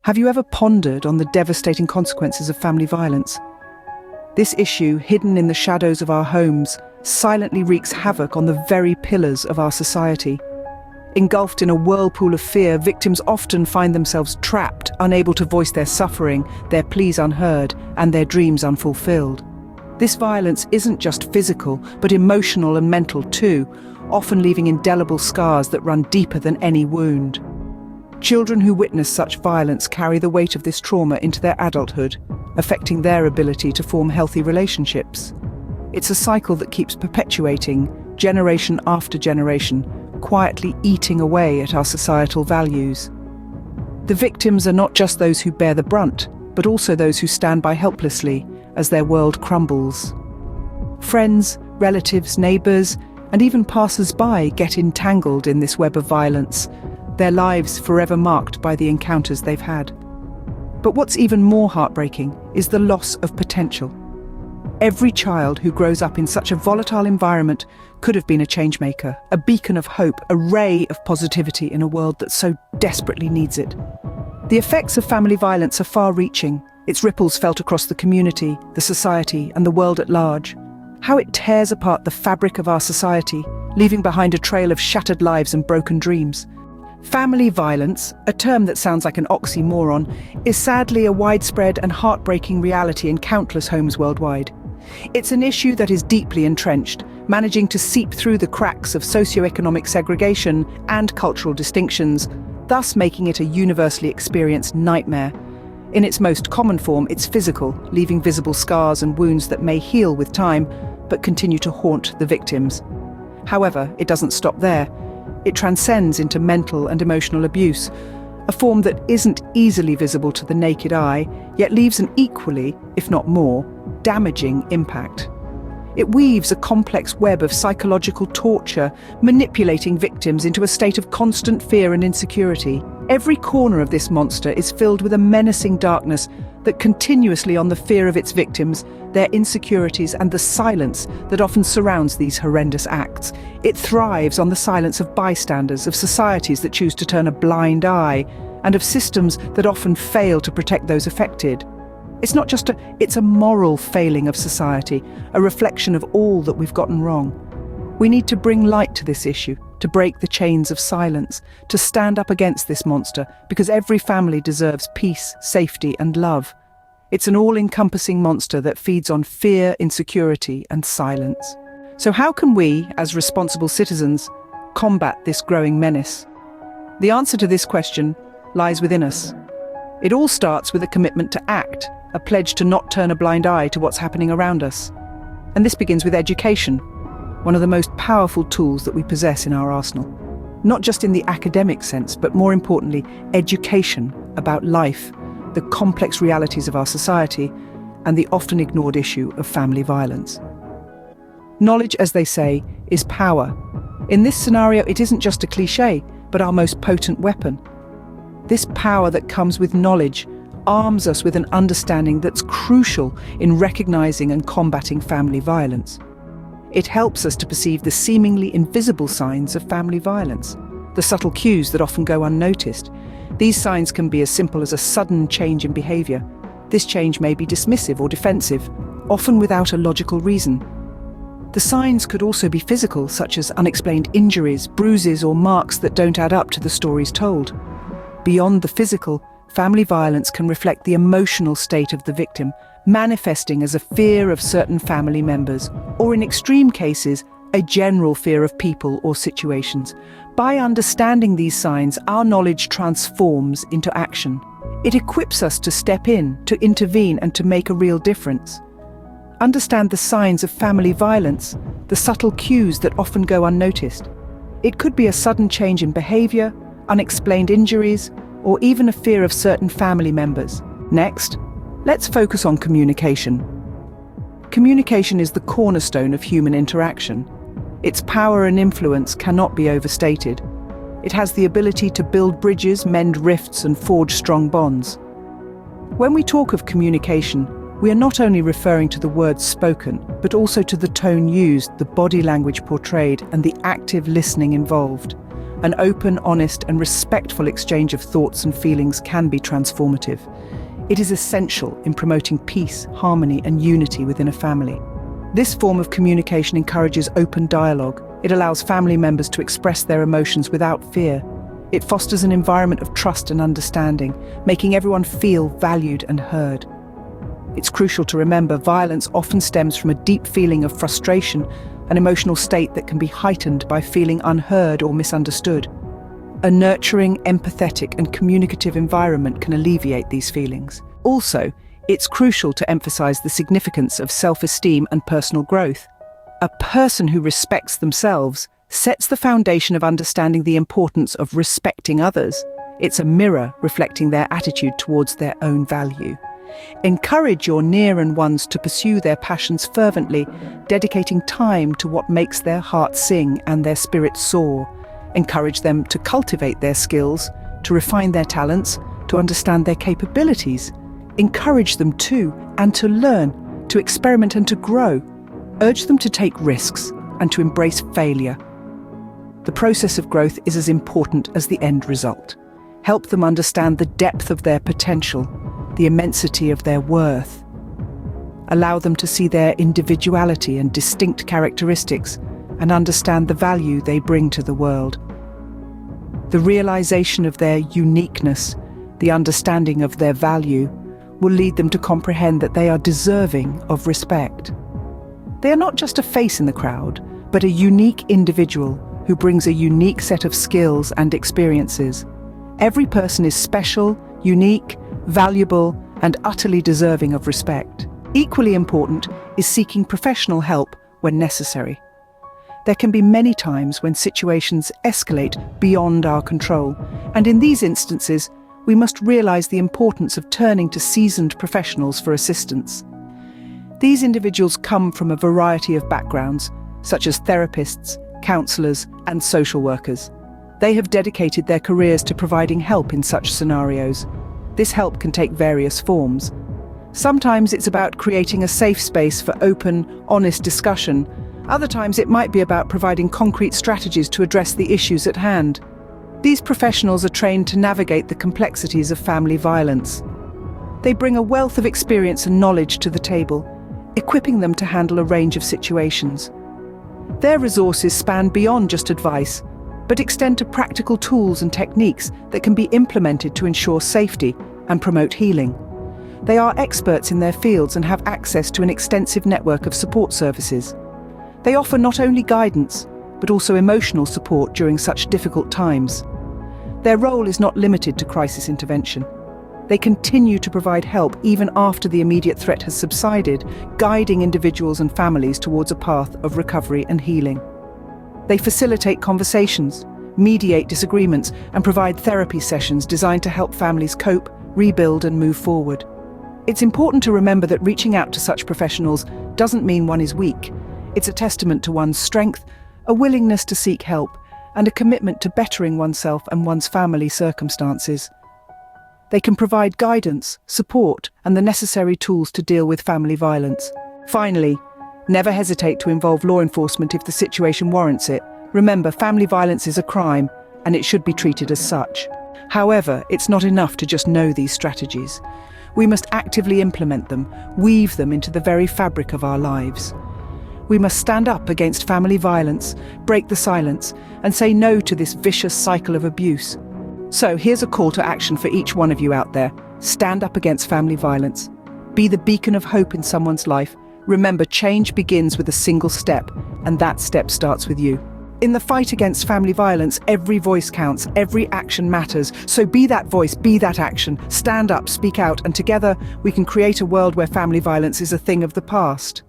Have you ever pondered on the devastating consequences of family violence? This issue, hidden in the shadows of our homes, silently wreaks havoc on the very pillars of our society. Engulfed in a whirlpool of fear, victims often find themselves trapped, unable to voice their suffering, their pleas unheard, and their dreams unfulfilled. This violence isn't just physical, but emotional and mental too, often leaving indelible scars that run deeper than any wound. Children who witness such violence carry the weight of this trauma into their adulthood, affecting their ability to form healthy relationships. It's a cycle that keeps perpetuating, generation after generation, quietly eating away at our societal values. The victims are not just those who bear the brunt, but also those who stand by helplessly as their world crumbles. Friends, relatives, neighbours, and even passers-by get entangled in this web of violence, their lives forever marked by the encounters they've had. But what's even more heartbreaking is the loss of potential. Every child who grows up in such a volatile environment could have been a changemaker, a beacon of hope, a ray of positivity in a world that so desperately needs it. The effects of family violence are far-reaching, its ripples felt across the community, the society, and the world at large. How it tears apart the fabric of our society, leaving behind a trail of shattered lives and broken dreams. Family violence, a term that sounds like an oxymoron, is sadly a widespread and heartbreaking reality in countless homes worldwide. It's an issue that is deeply entrenched, managing to seep through the cracks of socioeconomic segregation and cultural distinctions, thus making it a universally experienced nightmare. In its most common form, it's physical, leaving visible scars and wounds that may heal with time, but continue to haunt the victims. However, it doesn't stop there. It transcends into mental and emotional abuse, a form that isn't easily visible to the naked eye, yet leaves an equally, if not more, damaging impact. It weaves a complex web of psychological torture, manipulating victims into a state of constant fear and insecurity. Every corner of this monster is filled with a menacing darkness that continuously on the fear of its victims, their insecurities, and the silence that often surrounds these horrendous acts. It thrives on the silence of bystanders, of societies that choose to turn a blind eye, and of systems that often fail to protect those affected. It's a moral failing of society, a reflection of all that we've gotten wrong. We need to bring light to this issue, to break the chains of silence, to stand up against this monster, because every family deserves peace, safety, and love. It's an all-encompassing monster that feeds on fear, insecurity, and silence. So how can we, as responsible citizens, combat this growing menace? The answer to this question lies within us. It all starts with a commitment to act, a pledge to not turn a blind eye to what's happening around us. And this begins with education, one of the most powerful tools that we possess in our arsenal. Not just in the academic sense, but more importantly, education about life, the complex realities of our society, and the often ignored issue of family violence. Knowledge, as they say, is power. In this scenario, it isn't just a cliché, but our most potent weapon. This power that comes with knowledge arms us with an understanding that's crucial in recognizing and combating family violence. It helps us to perceive the seemingly invisible signs of family violence, the subtle cues that often go unnoticed. These signs can be as simple as a sudden change in behavior. This change may be dismissive or defensive, often without a logical reason. The signs could also be physical, such as unexplained injuries, bruises, or marks that don't add up to the stories told. Beyond the physical, family violence can reflect the emotional state of the victim, manifesting as a fear of certain family members, or in extreme cases, a general fear of people or situations. By understanding these signs, our knowledge transforms into action. It equips us to step in, to intervene, and to make a real difference. Understand the signs of family violence, the subtle cues that often go unnoticed. It could be a sudden change in behavior, unexplained injuries, or even a fear of certain family members. Next, let's focus on communication. Communication is the cornerstone of human interaction. Its power and influence cannot be overstated. It has the ability to build bridges, mend rifts, and forge strong bonds. When we talk of communication, we are not only referring to the words spoken, but also to the tone used, the body language portrayed, and the active listening involved. An open, honest, and respectful exchange of thoughts and feelings can be transformative. It is essential in promoting peace, harmony, and unity within a family. This form of communication encourages open dialogue. It allows family members to express their emotions without fear. It fosters an environment of trust and understanding, making everyone feel valued and heard. It's crucial to remember violence often stems from a deep feeling of frustration, an emotional state that can be heightened by feeling unheard or misunderstood. A nurturing, empathetic, and communicative environment can alleviate these feelings. Also, it's crucial to emphasize the significance of self-esteem and personal growth. A person who respects themselves sets the foundation of understanding the importance of respecting others. It's a mirror reflecting their attitude towards their own value. Encourage your near and ones to pursue their passions fervently, dedicating time to what makes their hearts sing and their spirits soar. Encourage them to cultivate their skills, to refine their talents, to understand their capabilities. Encourage them to learn, to experiment and to grow. Urge them to take risks and to embrace failure. The process of growth is as important as the end result. Help them understand the depth of their potential, the immensity of their worth. Allow them to see their individuality and distinct characteristics and understand the value they bring to the world. The realization of their uniqueness, the understanding of their value, will lead them to comprehend that they are deserving of respect. They are not just a face in the crowd, but a unique individual who brings a unique set of skills and experiences. Every person is special, unique, valuable, and utterly deserving of respect. Equally important is seeking professional help when necessary. There can be many times when situations escalate beyond our control, and in these instances, we must realize the importance of turning to seasoned professionals for assistance. These individuals come from a variety of backgrounds, such as therapists, counselors, and social workers. They have dedicated their careers to providing help in such scenarios. This help can take various forms. Sometimes it's about creating a safe space for open, honest discussion. Other times it might be about providing concrete strategies to address the issues at hand. These professionals are trained to navigate the complexities of family violence. They bring a wealth of experience and knowledge to the table, equipping them to handle a range of situations. Their resources span beyond just advice, but extend to practical tools and techniques that can be implemented to ensure safety and promote healing. They are experts in their fields and have access to an extensive network of support services. They offer not only guidance, but also emotional support during such difficult times. Their role is not limited to crisis intervention. They continue to provide help even after the immediate threat has subsided, guiding individuals and families towards a path of recovery and healing. They facilitate conversations, mediate disagreements, and provide therapy sessions designed to help families cope, rebuild, and move forward. It's important to remember that reaching out to such professionals doesn't mean one is weak. It's a testament to one's strength, a willingness to seek help, and a commitment to bettering oneself and one's family circumstances. They can provide guidance, support, and the necessary tools to deal with family violence. Finally, never hesitate to involve law enforcement if the situation warrants it. Remember, family violence is a crime, and it should be treated as such. However, it's not enough to just know these strategies. We must actively implement them, weave them into the very fabric of our lives. We must stand up against family violence, break the silence, and say no to this vicious cycle of abuse. So here's a call to action for each one of you out there. Stand up against family violence. Be the beacon of hope in someone's life. Remember, change begins with a single step, and that step starts with you. In the fight against family violence, every voice counts, every action matters. So be that voice, be that action. Stand up, speak out, and together we can create a world where family violence is a thing of the past.